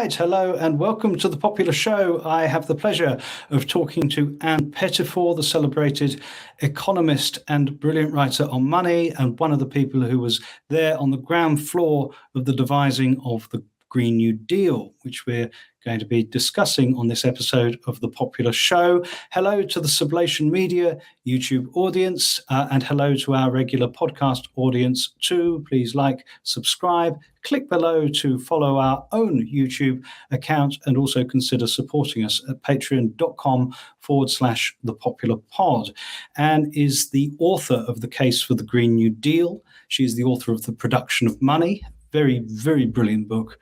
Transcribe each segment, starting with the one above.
right, hello and welcome to the Popular Show. I have the pleasure of talking to Anne Pettifor, the celebrated economist and brilliant writer on money, and one of the people who was there on the ground floor of the devising of the Green New Deal, which we're going to be discussing on this episode of the Popular Show. Hello to the Sublation Media YouTube audience, and hello to our regular podcast audience too. Please like, subscribe, click below to follow our own YouTube account, and also consider supporting us at patreon.com/thepopularpod. Anne is the author of The Case for the Green New Deal. She is the author of The Production of Money, very, very brilliant book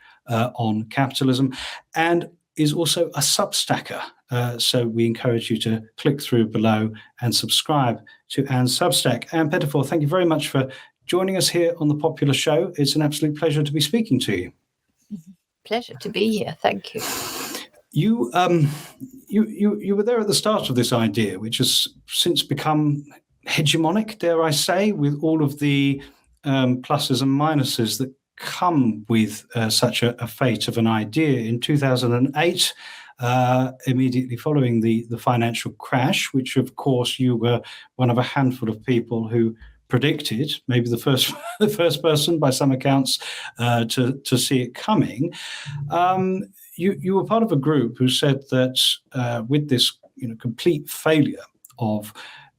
on capitalism, and is also a Substacker. So we encourage you to click through below and subscribe to Anne's Substack. Anne Pettifor, thank you very much for joining us here on the Popular Show. It's an absolute pleasure to be speaking to you. Pleasure to be here. Thank you. You were there at the start of this idea, which has since become hegemonic, dare I say, with all of the pluses and minuses that come with such a fate of an idea. In 2008, immediately following the financial crash, which of course you were one of a handful of people who predicted, maybe the first person by some accounts to see it coming. You were part of a group who said that with this complete failure of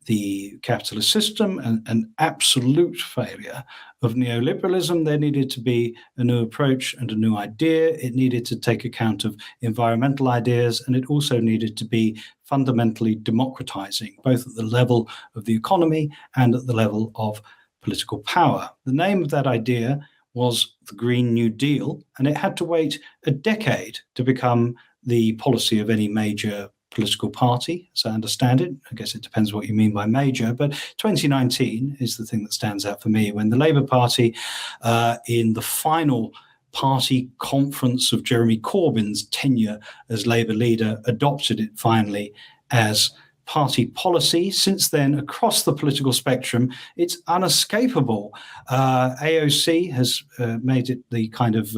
the capitalist system and absolute failure of neoliberalism, there needed to be a new approach and a new idea. It needed to take account of environmental ideas, and it also needed to be fundamentally democratizing, both at the level of the economy and at the level of political power. The name of that idea was the Green New Deal, and it had to wait a decade to become the policy of any major political party, as I understand it. I guess it depends what you mean by major, but 2019 is the thing that stands out for me, when the Labour Party, in the final party conference of Jeremy Corbyn's tenure as Labour leader, adopted it finally as party policy. Since then, across the political spectrum, it's unescapable. AOC has made it the kind of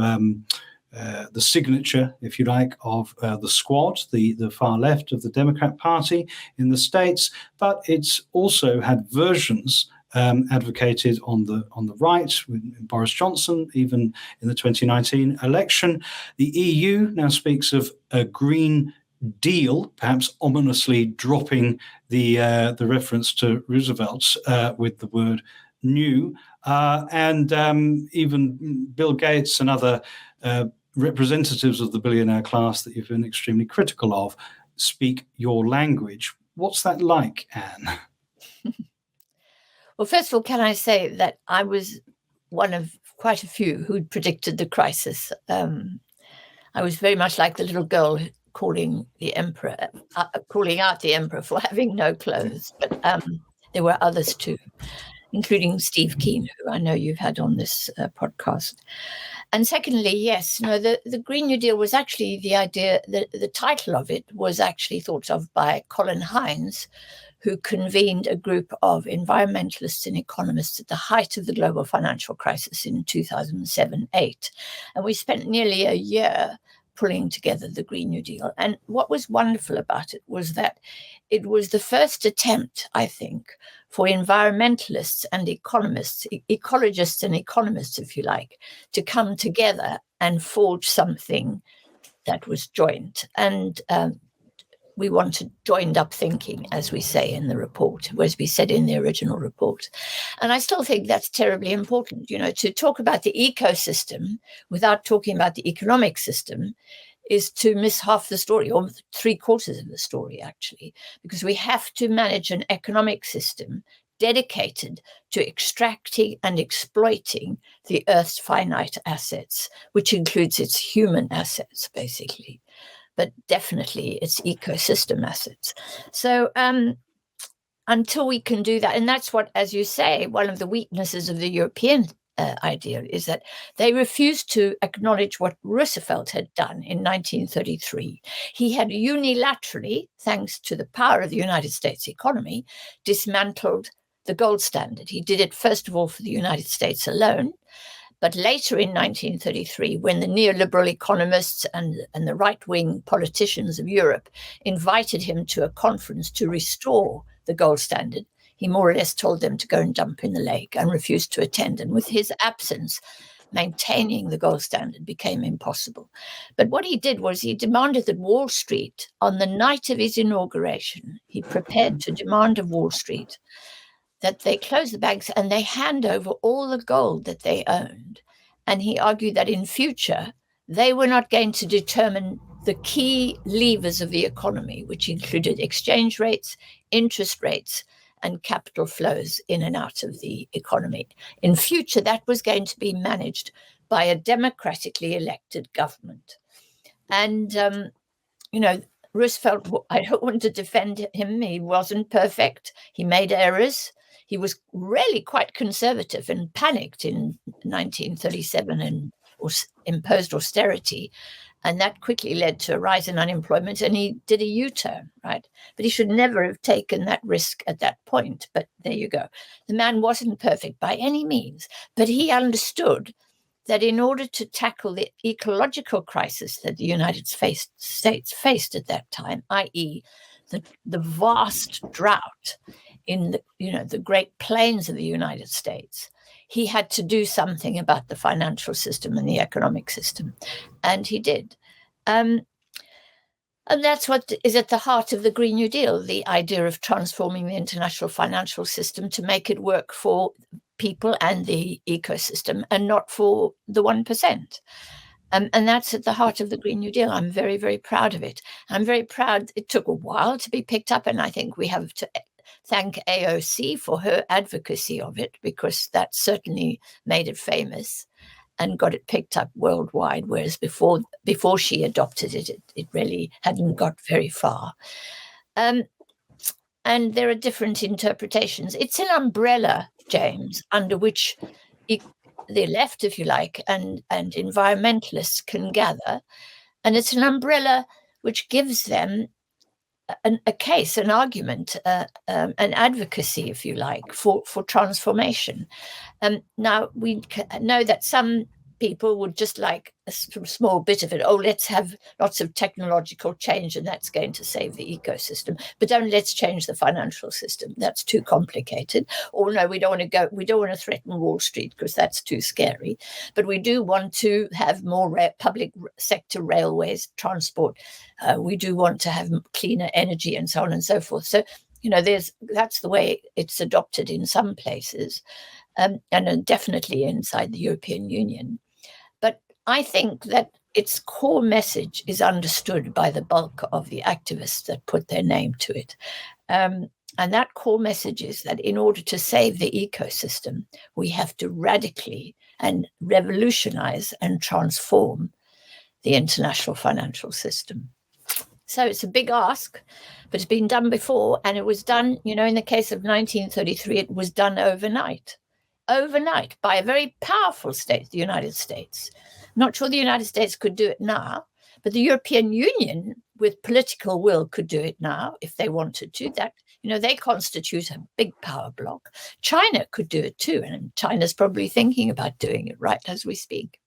the signature, if you like, of the squad, the far left of the Democrat Party in the States, but it's also had versions advocated on the right, with Boris Johnson, even in the 2019 election. The EU now speaks of a Green Deal, perhaps ominously dropping the reference to Roosevelt with the word new, and even Bill Gates and other representatives of the billionaire class that you've been extremely critical of speak your language. What's that like, Anne? Well, first of all, can I say that I was one of quite a few who'd predicted the crisis. I was very much like the little girl calling out the emperor for having no clothes. But there were others too, including Steve Keen, who I know you've had on this podcast. And secondly, yes, the Green New Deal was actually the idea, the title of it was actually thought of by Colin Hines, who convened a group of environmentalists and economists at the height of the global financial crisis in 2007-8. And we spent nearly a year pulling together the Green New Deal. And what was wonderful about it was that it was the first attempt, I think, for environmentalists and economists, ecologists and economists, if you like, to come together and forge something that was joint. And we wanted joined up thinking, as we say in the report, as we said in the original report. And I still think that's terribly important, to talk about the ecosystem without talking about the economic system is to miss half the story, or 3/4 of the story, actually, because we have to manage an economic system dedicated to extracting and exploiting the Earth's finite assets, which includes its human assets, basically, but definitely its ecosystem assets. So until we can do that, and that's what, as you say, one of the weaknesses of the European idea is that they refused to acknowledge what Roosevelt had done in 1933. He had unilaterally, thanks to the power of the United States economy, dismantled the gold standard. He did it, first of all, for the United States alone, But later in 1933, when the neoliberal economists and the right-wing politicians of Europe invited him to a conference to restore the gold standard, he more or less told them to go and jump in the lake and refused to attend. And with his absence, maintaining the gold standard became impossible. But what he did was he demanded that Wall Street, on the night of his inauguration, he prepared to demand of Wall Street that they close the banks and they hand over all the gold that they owned. And he argued that in future, they were not going to determine the key levers of the economy, which included exchange rates, interest rates, and capital flows in and out of the economy. In future, that was going to be managed by a democratically elected government. And, Roosevelt, I don't want to defend him. He wasn't perfect. He made errors. He was really quite conservative and panicked in 1937 and imposed austerity. And that quickly led to a rise in unemployment, and he did a U-turn, right? But he should never have taken that risk at that point. But there you go. The man wasn't perfect by any means, but he understood that in order to tackle the ecological crisis that the United States faced at that time, i.e., the vast drought in the Great Plains of the United States, he had to do something about the financial system and the economic system. And he did. And that's what is at the heart of the Green New Deal, the idea of transforming the international financial system to make it work for people and the ecosystem and not for the 1%. And that's at the heart of the Green New Deal. I'm very, very proud of it. I'm very proud it took a while to be picked up, and I think we have to thank AOC for her advocacy of it, because that certainly made it famous and got it picked up worldwide, whereas before she adopted it, it really hadn't got very far. And there are different interpretations. It's an umbrella, James, under which the left, if you like, and environmentalists can gather. And it's an umbrella which gives them a case, an argument, an advocacy, if you like, for transformation. Now, we know that some people would just like a small bit of it. Oh, let's have lots of technological change and that's going to save the ecosystem. But let's change the financial system. That's too complicated. Or no, we don't want to threaten Wall Street because that's too scary. But we do want to have more public sector railways, transport. We do want to have cleaner energy and so on and so forth. So, that's the way it's adopted in some places, and definitely inside the European Union. But I think that its core message is understood by the bulk of the activists that put their name to it. And that core message is that in order to save the ecosystem, we have to radically and revolutionize and transform the international financial system. So it's a big ask, but it's been done before, and it was done, in the case of 1933, it was done overnight by a very powerful state, the United States. I'm not sure the United States could do it now, but the European Union, with political will, could do it now if they wanted to. That, they constitute a big power bloc. China could do it too, and China's probably thinking about doing it right as we speak.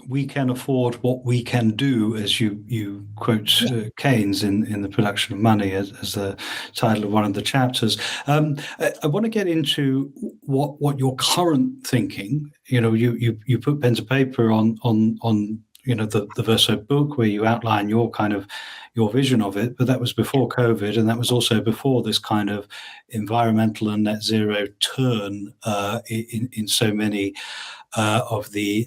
We can afford what we can do, as you quote Keynes in The Production of Money as the title of one of the chapters. I want to get into what your current thinking. You put pen to paper on the Verso book where you outline your vision of it, but that was before COVID, and that was also before this kind of environmental and net zero turn in so many of the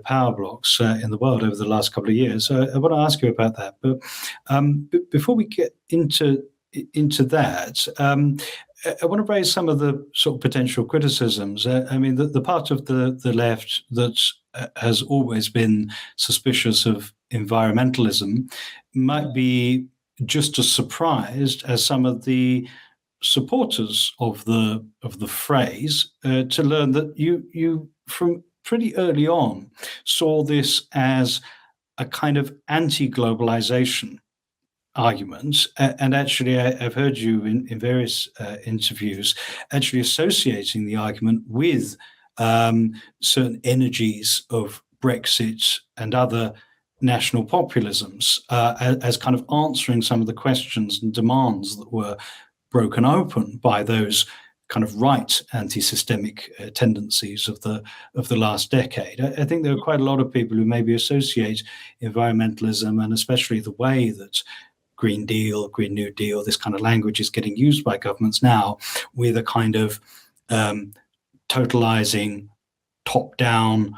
power blocks in the world over the last couple of years. So I want to ask you about that. But before we get into that, I want to raise some of the sort of potential criticisms. The part of the left that has always been suspicious of environmentalism might be just as surprised as some of the supporters of the phrase to learn that you from pretty early on saw this as a kind of anti-globalization argument. And actually, I've heard you in various interviews actually associating the argument with certain energies of Brexit and other national populisms as kind of answering some of the questions and demands that were broken open by those kind of right anti-systemic tendencies of the last decade. I think there are quite a lot of people who maybe associate environmentalism, and especially the way that Green Deal, Green New Deal, this kind of language is getting used by governments now, with a kind of totalizing, top-down,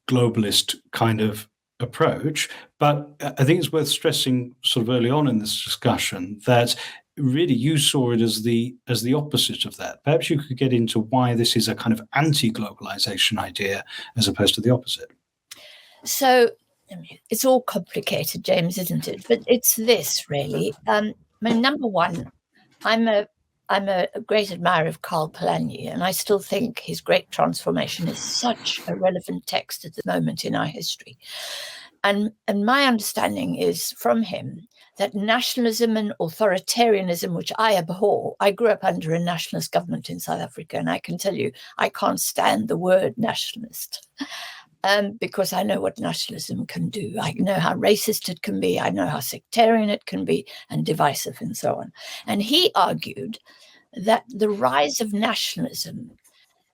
globalist kind of approach. But I think it's worth stressing sort of early on in this discussion that really you saw it as the opposite of that. Perhaps you could get into why this is a kind of anti-globalization idea as opposed to the opposite. So it's all complicated, James, isn't it? But it's this really. Number one, I'm a great admirer of Karl Polanyi, and I still think his Great Transformation is such a relevant text at the moment in our history. And my understanding is from him that nationalism and authoritarianism, which I abhor, I grew up under a nationalist government in South Africa, and I can tell you I can't stand the word nationalist. Because I know what nationalism can do. I know how racist it can be. I know how sectarian it can be and divisive and so on. And he argued that the rise of nationalism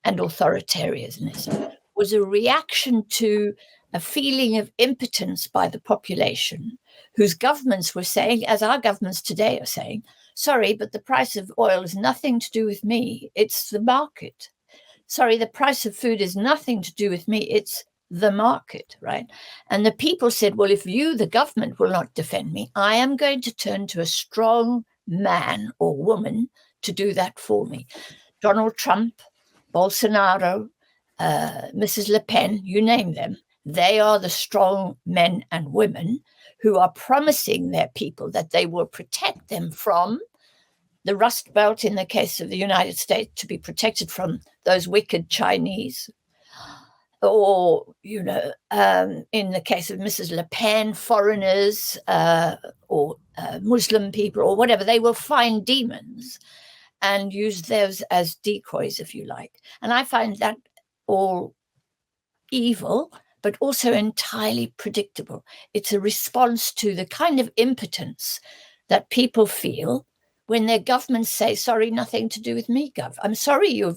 and authoritarianism was a reaction to a feeling of impotence by the population, whose governments were saying, as our governments today are saying, sorry, but the price of oil has nothing to do with me. It's the market. Sorry, the price of food is nothing to do with me. It's the market, right? And the people said, well, if you, the government, will not defend me, I am going to turn to a strong man or woman to do that for me. Donald Trump, Bolsonaro, Mrs. Le Pen, you name them, they are the strong men and women who are promising their people that they will protect them from the Rust Belt, in the case of the United States, to be protected from those wicked Chinese, or, in the case of Mrs. Le Pen, foreigners or Muslim people or whatever, they will find demons and use those as decoys, if you like. And I find that all evil, but also entirely predictable. It's a response to the kind of impotence that people feel when their governments say, sorry, nothing to do with me, Gov. I'm sorry your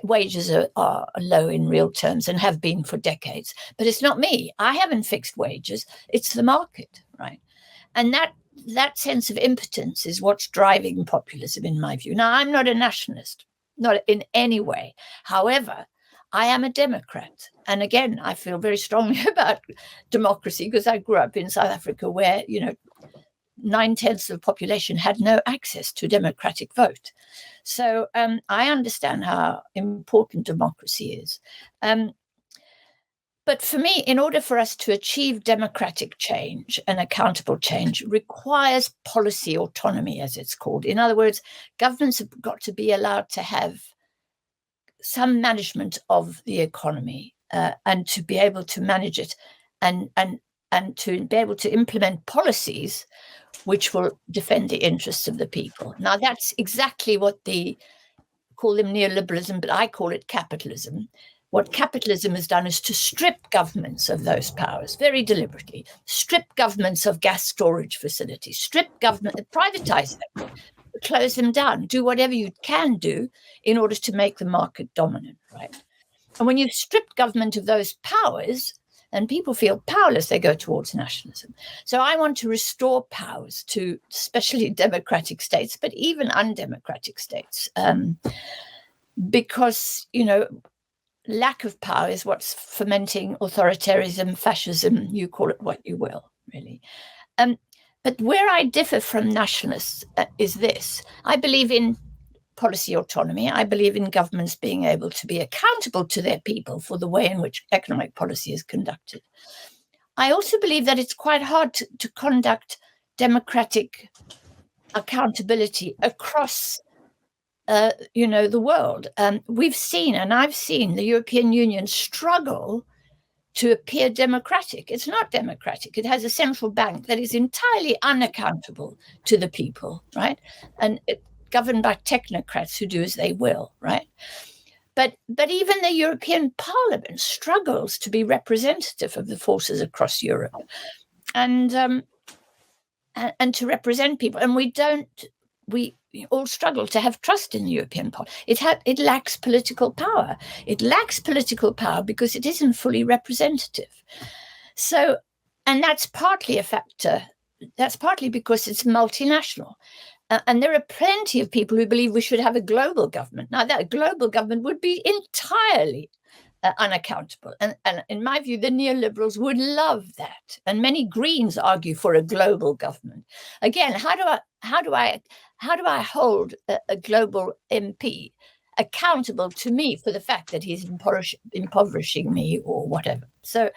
wages are low in real terms and have been for decades, but it's not me. I haven't fixed wages. It's the market, right? And that sense of impotence is what's driving populism, in my view. Now, I'm not a nationalist, not in any way. However, I am a Democrat. And again, I feel very strongly about democracy because I grew up in South Africa where, 9/10 of the population had no access to democratic vote. So I understand how important democracy is. But for me, in order for us to achieve democratic change and accountable change requires policy autonomy, as it's called. In other words, governments have got to be allowed to have some management of the economy and to be able to manage it and to be able to implement policies which will defend the interests of the people. Now, that's exactly what call them neoliberalism, but I call it capitalism. What capitalism has done is to strip governments of those powers very deliberately, strip governments of gas storage facilities, privatize them, close them down, do whatever you can do in order to make the market dominant, right? And when you've stripped government of those powers, and people feel powerless, they go towards nationalism. So I want to restore powers to especially democratic states, but even undemocratic states, because, lack of power is what's fomenting authoritarianism, fascism, you call it what you will, really. But where I differ from nationalists is this. I believe in policy autonomy. I believe in governments being able to be accountable to their people for the way in which economic policy is conducted. I also believe that it's quite hard to conduct democratic accountability across the world. We've seen, and I've seen, the European Union struggle to appear democratic. It's not democratic. It has a central bank that is entirely unaccountable to the people, right? And it governed by technocrats who do as they will, right? But even the European Parliament struggles to be representative of the forces across Europe, and to represent people. And we all struggle to have trust in the European Parliament. It lacks political power. It lacks political power because it isn't fully representative. So, and that's partly a factor. That's partly because it's multinational. And there are plenty of people who believe we should have a global government. Now, that global government would be entirely unaccountable. And in my view, the neoliberals would love that. And many Greens argue for a global government. Again, how do I hold a global MP accountable to me for the fact that he's impoverishing me or whatever? So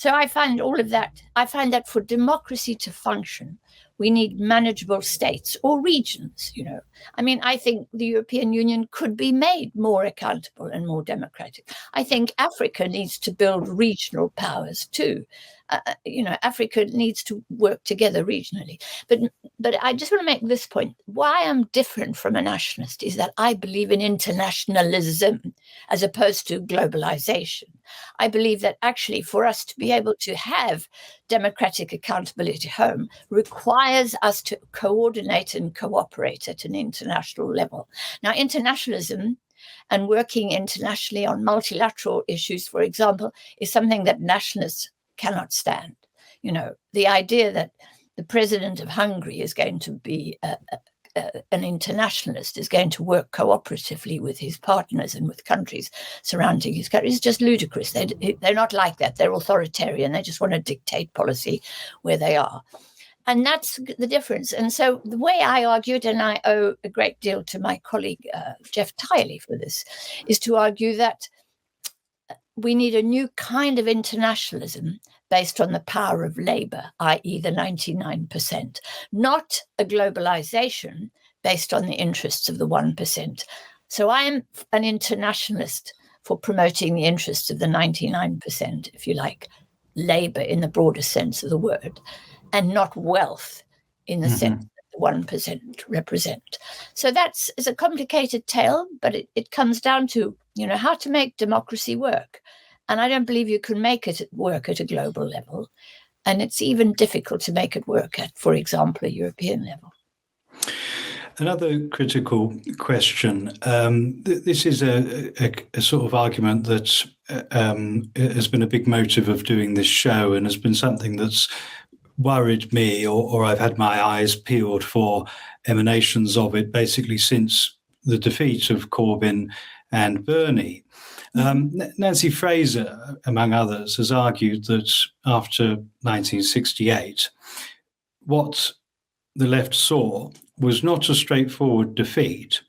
I find all of that. I find that for democracy to function, we need manageable states or regions, I mean, I think the European Union could be made more accountable and more democratic. I think Africa needs to build regional powers too. Africa needs to work together regionally. But I just want to make this point. Why I'm different from a nationalist is that I believe in internationalism as opposed to globalization. I believe that actually for us to be able to have democratic accountability at home requires us to coordinate and cooperate at an international level. Now, internationalism and working internationally on multilateral issues, for example, is something that nationalists cannot stand. The idea that the president of Hungary is going to be an internationalist, is going to work cooperatively with his partners and with countries surrounding his country is just ludicrous. They're not like that. They're authoritarian. They just want to dictate policy where they are. And that's the difference. And so the way I argued, and I owe a great deal to my colleague, Jeff Tiley, for this, is to argue that we need a new kind of internationalism based on the power of labor, i.e. the 99%, not a globalization based on the interests of the 1%. So I am an internationalist for promoting the interests of the 99%, if you like, labor in the broader sense of the word, and not wealth in the sense that the 1% represent. So it's a complicated tale, but it comes down to, how to make democracy work. And I don't believe you can make it work at a global level. And it's even difficult to make it work at, for example, a European level. Another critical question. This is a sort of argument that has been a big motive of doing this show and has been something that's worried me, or I've had my eyes peeled for emanations of it basically since the defeat of Corbyn and Bernie. Nancy Fraser, among others, has argued that after 1968, what the left saw was not a straightforward defeat,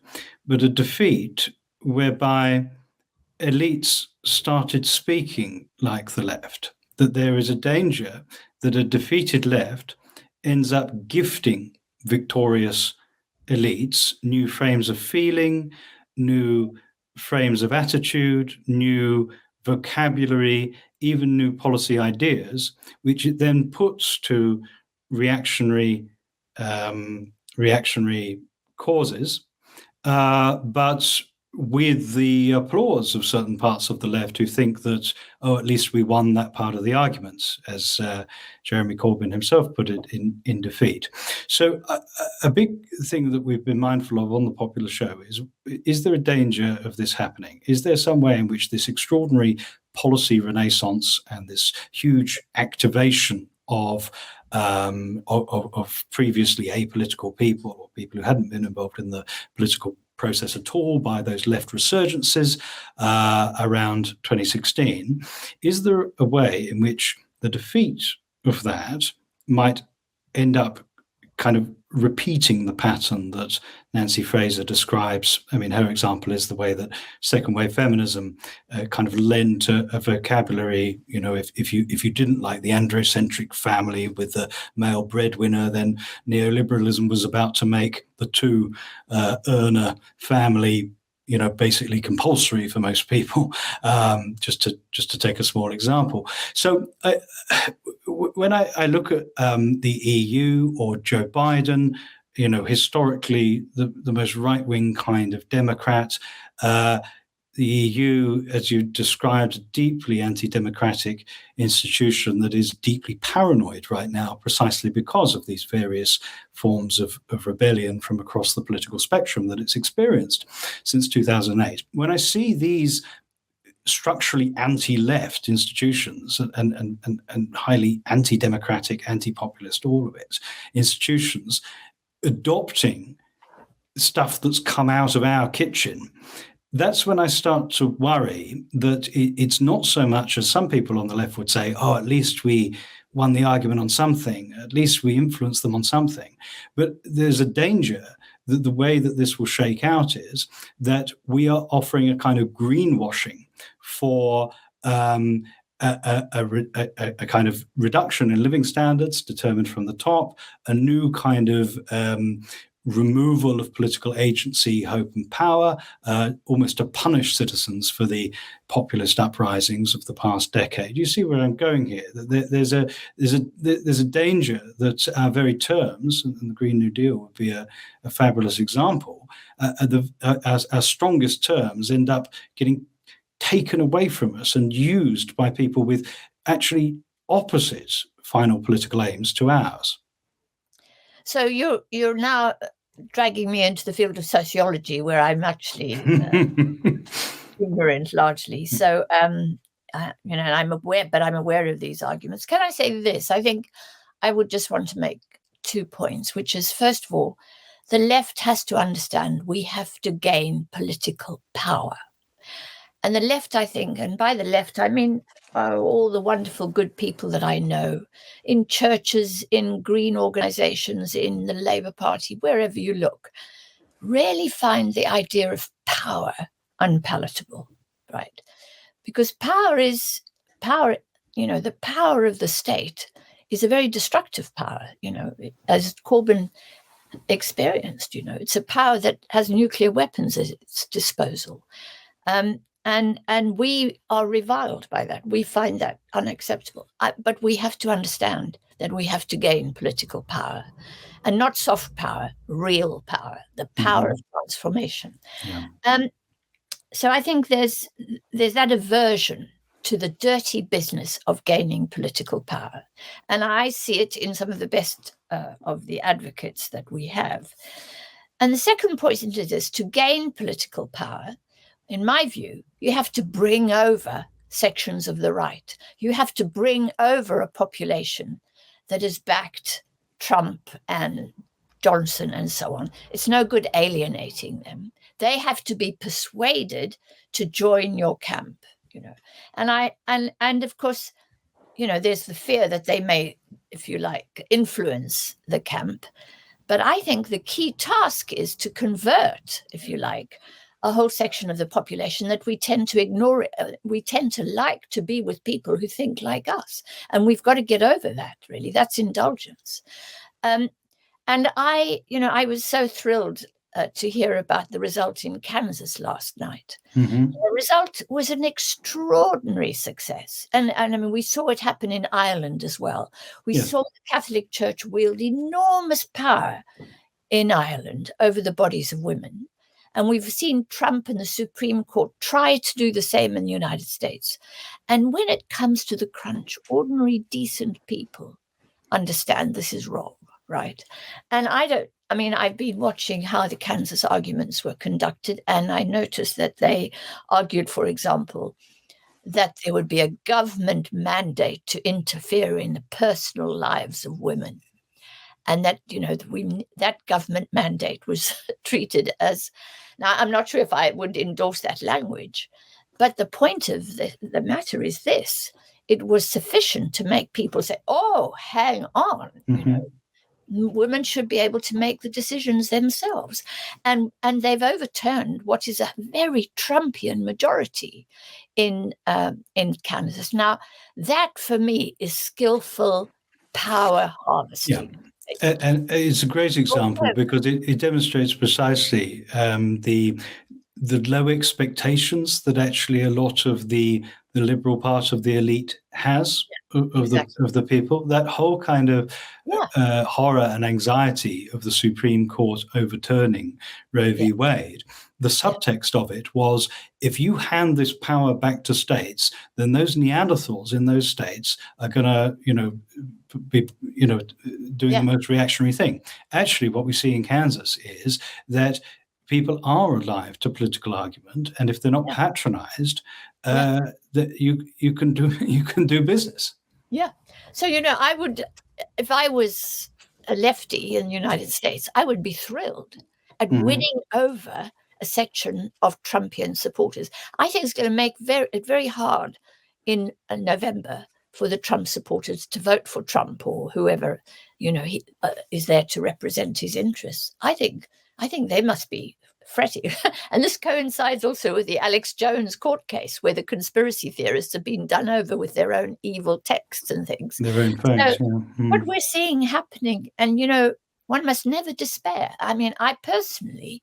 but a defeat whereby elites started speaking like the left, that there is a danger that a defeated left ends up gifting victorious elites new frames of feeling, new frames of attitude, new vocabulary, even new policy ideas, which it then puts to reactionary causes, but with the applause of certain parts of the left who think that, at least we won that part of the arguments, as Jeremy Corbyn himself put it in defeat. So a big thing that we've been mindful of on the Popular Show is there a danger of this happening? Is there some way in which this extraordinary policy renaissance and this huge activation of previously apolitical people, or people who hadn't been involved in the political process at all, by those left resurgences around 2016, is there a way in which the defeat of that might end up kind of repeating the pattern that Nancy Fraser describes? I mean, her example is the way that second wave feminism kind of lent a vocabulary. If you didn't like the androcentric family with the male breadwinner, then neoliberalism was about to make the two earner family basically compulsory for most people, just to take a small example. So when I look at the EU or Joe Biden, historically the most right-wing kind of Democrat, the EU, as you described, a deeply anti-democratic institution that is deeply paranoid right now, precisely because of these various forms of rebellion from across the political spectrum that it's experienced since 2008. When I see these structurally anti-left institutions and highly anti-democratic, anti-populist, all of it, institutions adopting stuff that's come out of our kitchen, that's when I start to worry that it's not so much as some people on the left would say, oh, at least we won the argument on something, at least we influenced them on something. But there's a danger that the way that this will shake out is that we are offering a kind of greenwashing for a kind of reduction in living standards determined from the top, a new kind of removal of political agency, hope, and power, almost to punish citizens for the populist uprisings of the past decade. You see where I'm going here? There's a danger that our very terms, and the Green New Deal would be a fabulous example, our strongest terms end up getting taken away from us and used by people with actually opposite final political aims to ours. So you're now dragging me into the field of sociology, where I'm actually ignorant largely. So I'm aware of these arguments. Can I say this? I think I would just want to make 2 points, which is, first of all, the left has to understand we have to gain political power. And the left, I think, and by the left, I mean all the wonderful good people that I know in churches, in green organizations, in the Labour Party, wherever you look, really find the idea of power unpalatable, right? Because power, the power of the state is a very destructive power, as Corbyn experienced, it's a power that has nuclear weapons at its disposal. And we are reviled by that. We find that unacceptable. But we have to understand that we have to gain political power, and not soft power, real power, the power of transformation. Yeah. So I think there's that aversion to the dirty business of gaining political power. And I see it in some of the best of the advocates that we have. And the second point into this, to gain political power, in my view, you have to bring over sections of the right. You have to bring over a population that has backed Trump and Johnson and so on. It's no good alienating them. They have to be persuaded to join your camp, And of course, there's the fear that they may, if you like, influence the camp. But I think the key task is to convert, if you like, a whole section of the population that we tend to ignore. We tend to like to be with people who think like us. And we've got to get over that, really. That's indulgence. And I was so thrilled to hear about the result in Kansas last night. Mm-hmm. The result was an extraordinary success. And I mean, we saw it happen in Ireland as well. We saw the Catholic Church wield enormous power in Ireland over the bodies of women. And we've seen Trump and the Supreme Court try to do the same in the United States. And when it comes to the crunch, ordinary, decent people understand this is wrong, right? And I've been watching how the Kansas arguments were conducted, and I noticed that they argued, for example, that there would be a government mandate to interfere in the personal lives of women. And that, that government mandate was treated as, now I'm not sure if I would endorse that language, but the point of the matter is this: it was sufficient to make people say, oh, hang on, women should be able to make the decisions themselves. And they've overturned what is a very Trumpian majority in Kansas. Now, that for me is skillful power harvesting. Yeah. And it's a great example because it demonstrates precisely the low expectations that actually a lot of the liberal part of the elite has of the people. That whole kind of horror and anxiety of the Supreme Court overturning Roe v. Wade the subtext of it was, if you hand this power back to states, then those Neanderthals in those states are going to, be, doing the most reactionary thing. Actually, what we see in Kansas is that people are alive to political argument, and if they're not patronized, that you can do business. Yeah. So, I would, if I was a lefty in the United States, I would be thrilled at winning over a section of Trumpian supporters. I think it's going to make it very hard in November for the Trump supporters to vote for Trump or whoever, he is there to represent his interests. I think they must be fretting. And this coincides also with the Alex Jones court case, where the conspiracy theorists have been done over with their own evil texts and things. Their own facts, What we're seeing happening, and one must never despair. I mean, I personally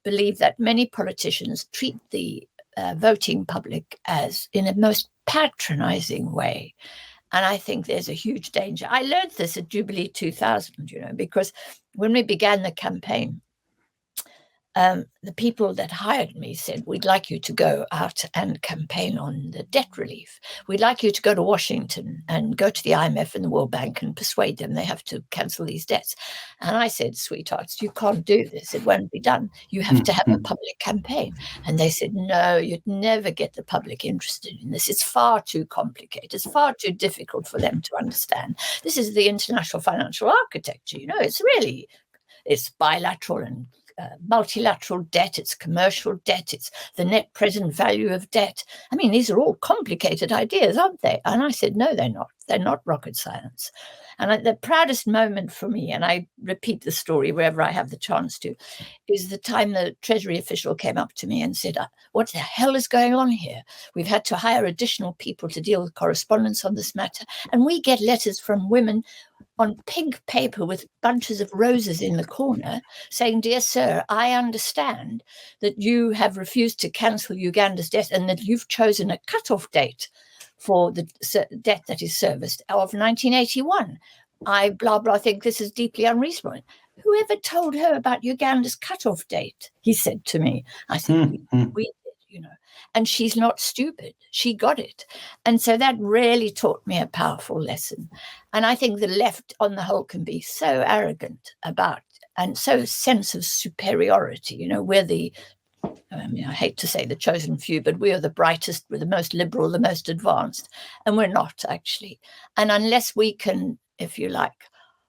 believe that many politicians treat the voting public as in a most patronizing way. And I think there's a huge danger. I learned this at Jubilee 2000, because when we began the campaign, the people that hired me said, we'd like you to go out and campaign on the debt relief. We'd like you to go to Washington and go to the IMF and the World Bank and persuade them they have to cancel these debts. And I said, sweethearts, you can't do this. It won't be done. You have to have a public campaign. And they said, no, you'd never get the public interested in this. It's far too complicated. It's far too difficult for them to understand. This is the international financial architecture. It's bilateral and multilateral debt, it's commercial debt, it's the net present value of debt. I mean, these are all complicated ideas, aren't they? And I said, no, they're not. They're not rocket science. And the proudest moment for me, and I repeat the story wherever I have the chance to, is the time the Treasury official came up to me and said, what the hell is going on here? We've had to hire additional people to deal with correspondence on this matter. And we get letters from women on pink paper with bunches of roses in the corner saying, dear sir, I understand that you have refused to cancel Uganda's debt and that you've chosen a cutoff date for the debt that is serviced of 1981. I blah, blah, think this is deeply unreasonable. Whoever told her about Uganda's cutoff date? He said to me. I said, we did, and she's not stupid. She got it. And so that really taught me a powerful lesson. And I think the left on the whole can be so arrogant about and so sense of superiority. We're I hate to say the chosen few, but we are the brightest, we're the most liberal, the most advanced, and we're not actually. And unless we can, if you like,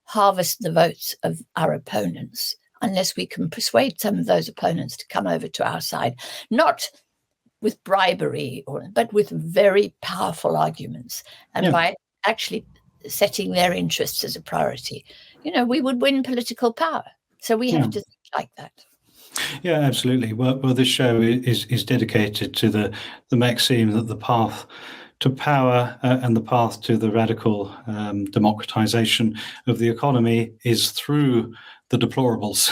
harvest the votes of our opponents, unless we can persuade some of those opponents to come over to our side, not with bribery, but with very powerful arguments, and by actually setting their interests as a priority, we would win political power. So we have to think like that. Yeah, absolutely. Well, this show is dedicated to the maxim that the path to power and the path to the radical democratization of the economy is through the deplorables,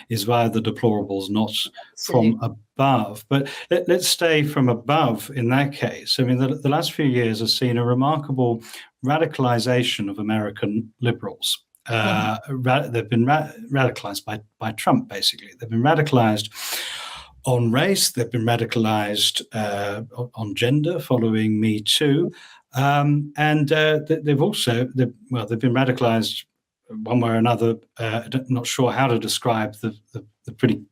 is via the deplorables, not from above. But let's stay from above in that case. I mean, the last few years have seen a remarkable radicalization of American liberals. They've been radicalized by Trump, basically. They've been radicalized on race. They've been radicalized on gender, following Me Too, and they've been radicalized one way or another. Not sure how to describe the pretty,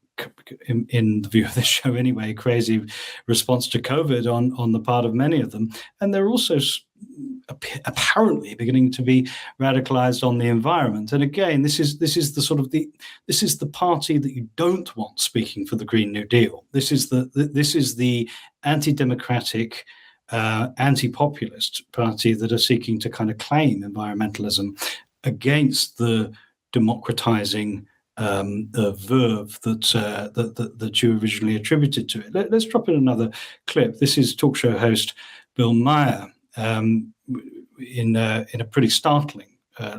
in the view of this show anyway, crazy response to COVID on the part of many of them, and they're also apparently beginning to be radicalized on the environment. And again, this is the party that you don't want speaking for the Green New Deal. This is the anti-democratic, anti-populist party that are seeking to kind of claim environmentalism against the democratizing verve that you originally attributed to it. Let's drop in another clip. This is talk show host Bill Maher in a pretty startling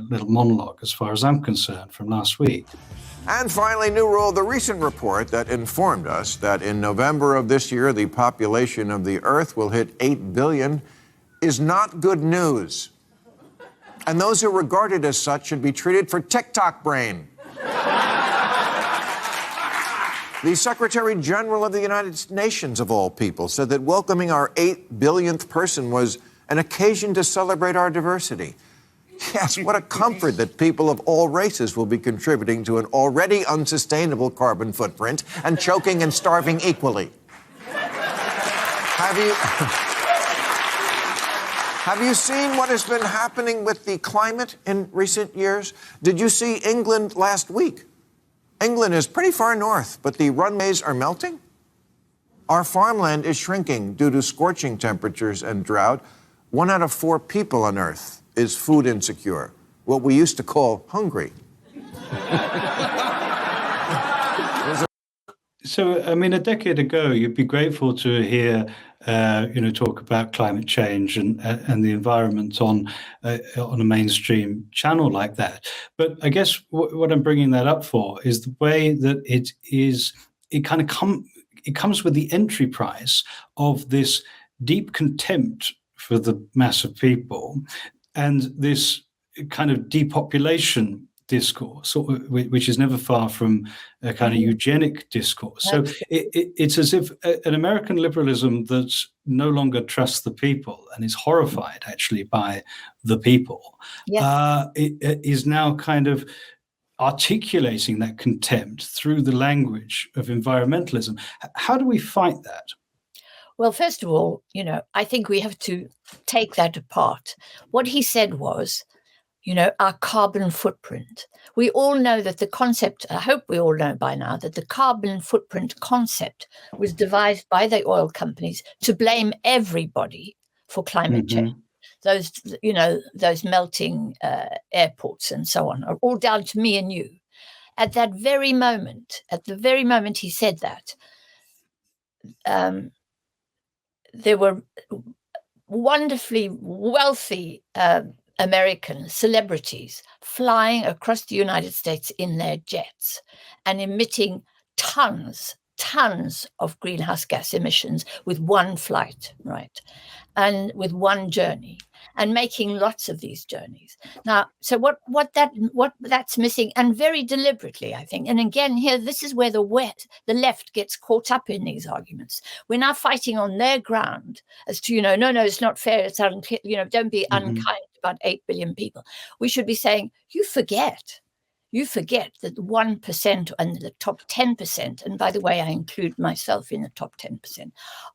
little monologue, as far as I'm concerned, from last week. And finally, new rule, the recent report that informed us that in November of this year, the population of the Earth will hit 8 billion is not good news. And those who regard it as such should be treated for TikTok brain. The Secretary General of the United Nations, of all people, said that welcoming our 8 billionth person was an occasion to celebrate our diversity. Yes, what a comfort that people of all races will be contributing to an already unsustainable carbon footprint and choking and starving equally. Have you seen what has been happening with the climate in recent years? Did you see England last week? England is pretty far north, but the runways are melting. Our farmland is shrinking due to scorching temperatures and drought. 1 out of 4 people on Earth is food insecure, what we used to call hungry. So, I mean, a decade ago, you'd be grateful to hear, talk about climate change and the environment on a mainstream channel like that. But I guess what I'm bringing that up for is the way that it comes with the entry price of this deep contempt for the mass of people and this kind of depopulation discourse, which is never far from a kind of eugenic discourse. So it's as if an American liberalism that no longer trusts the people and is horrified actually by the people, it is now kind of articulating that contempt through the language of environmentalism. How do we fight that? Well, first of all, I think we have to take that apart. What he said was, our carbon footprint. We all know that the concept, I hope we all know by now, that the carbon footprint concept was devised by the oil companies to blame everybody for climate change. Those melting airports and so on are all down to me and you. At the very moment he said that, there were wonderfully wealthy American celebrities flying across the United States in their jets and emitting tons of greenhouse gas emissions with one flight, right? And with one journey, and making lots of these journeys. Now, so what that's missing, and very deliberately, I think. And again, here, this is where the left gets caught up in these arguments. We're now fighting on their ground as to, no, it's not fair, it's unclear, don't be unkind about 8 billion people. We should be saying, you forget that the 1% and the top 10%, and by the way, I include myself in the top 10%,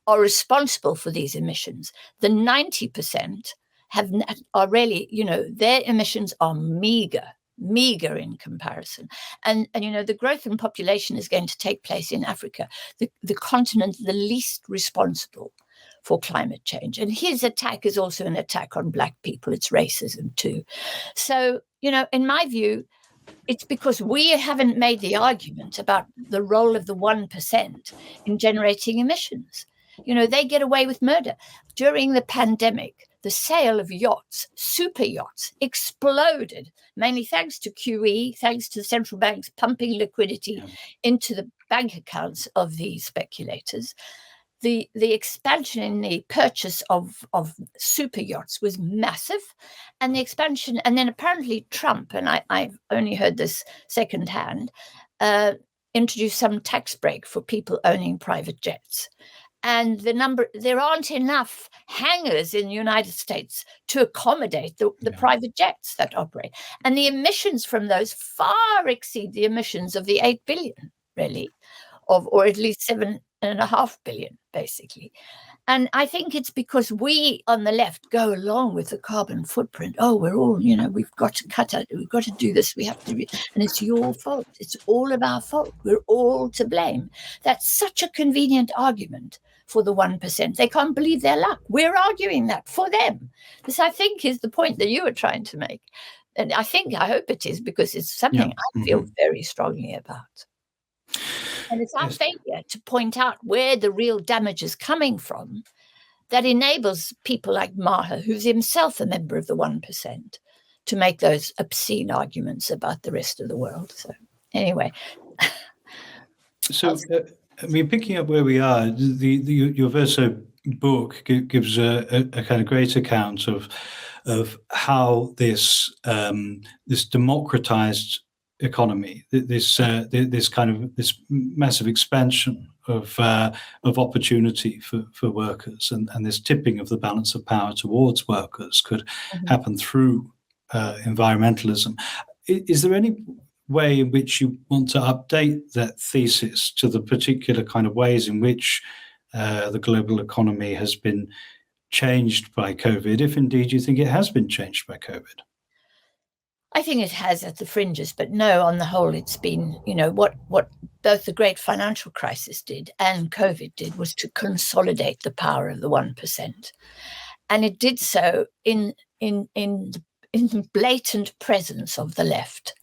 are responsible for these emissions. The 90% are really, their emissions are meager in comparison. And the growth in population is going to take place in Africa, the continent the least responsible for climate change. And his attack is also an attack on Black people. It's racism too. So, in my view, it's because we haven't made the argument about the role of the 1% in generating emissions. They get away with murder. During the pandemic, the sale of yachts, super yachts, exploded, mainly thanks to QE, thanks to central banks pumping liquidity into the bank accounts of the speculators. The expansion in the purchase of super yachts was massive, and the expansion, and then apparently Trump, and I've only heard this secondhand, introduced some tax break for people owning private jets. And there aren't enough hangars in the United States to accommodate the private jets that operate. And the emissions from those far exceed the emissions of the 8 billion, really, or at least 7.5 billion, basically. And I think it's because we on the left go along with the carbon footprint. Oh, we're all, we've got to cut it. We've got to do this. We have to and it's your fault. It's all of our fault. We're all to blame. That's such a convenient argument for the 1%. They can't believe their luck. We're arguing that for them. This, I think, is the point that you were trying to make. And I hope it is, because it's something I feel very strongly about. And it's our failure to point out where the real damage is coming from that enables people like Maher, who's himself a member of the 1%, to make those obscene arguments about the rest of the world. So anyway. So, picking up where we are, your Verso book gives a kind of great account of how this democratized economy, this massive expansion of opportunity for workers, and this tipping of the balance of power towards workers could happen through environmentalism. Is there any way in which you want to update that thesis to the particular kind of ways in which the global economy has been changed by COVID, if indeed you think it has been changed by COVID? I think it has at the fringes, but no, on the whole, it's been, what both the great financial crisis did and COVID did was to consolidate the power of the 1%. And it did so in the blatant presence of the left.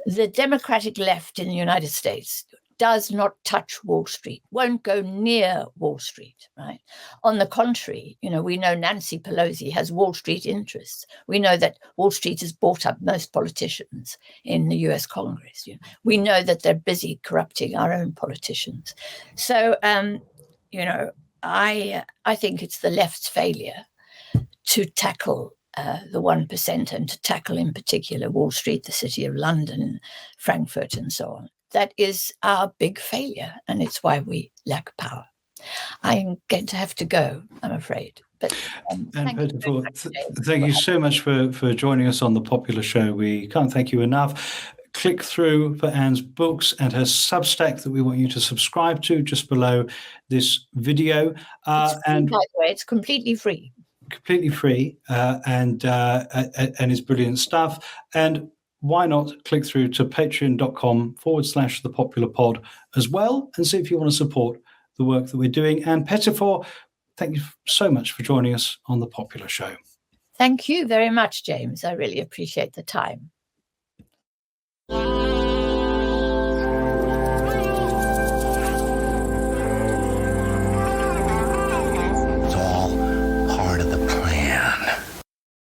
The Democratic left in the United States does not touch Wall Street, won't go near Wall Street, right? On the contrary, we know Nancy Pelosi has Wall Street interests. We know that Wall Street has bought up most politicians in the US Congress. We know that they're busy corrupting our own politicians. So, I think it's the left's failure to tackle the 1% and to tackle in particular Wall Street, the City of London, Frankfurt, and so on. That is our big failure, and it's why we lack power. I'm going to have to go, I'm afraid. But Pettifor, thank you so much for joining us on The Popular Show. We can't thank you enough. Click through for Anne's books and her Substack that we want you to subscribe to just below this video. It's free, by the way, it's completely free. Completely free, and it's brilliant stuff. And why not click through to patreon.com/The Popular Pod as well and see if you want to support the work that we're doing. And Pettifor, thank you so much for joining us on The Popular Show. Thank you very much, James. I really appreciate the time.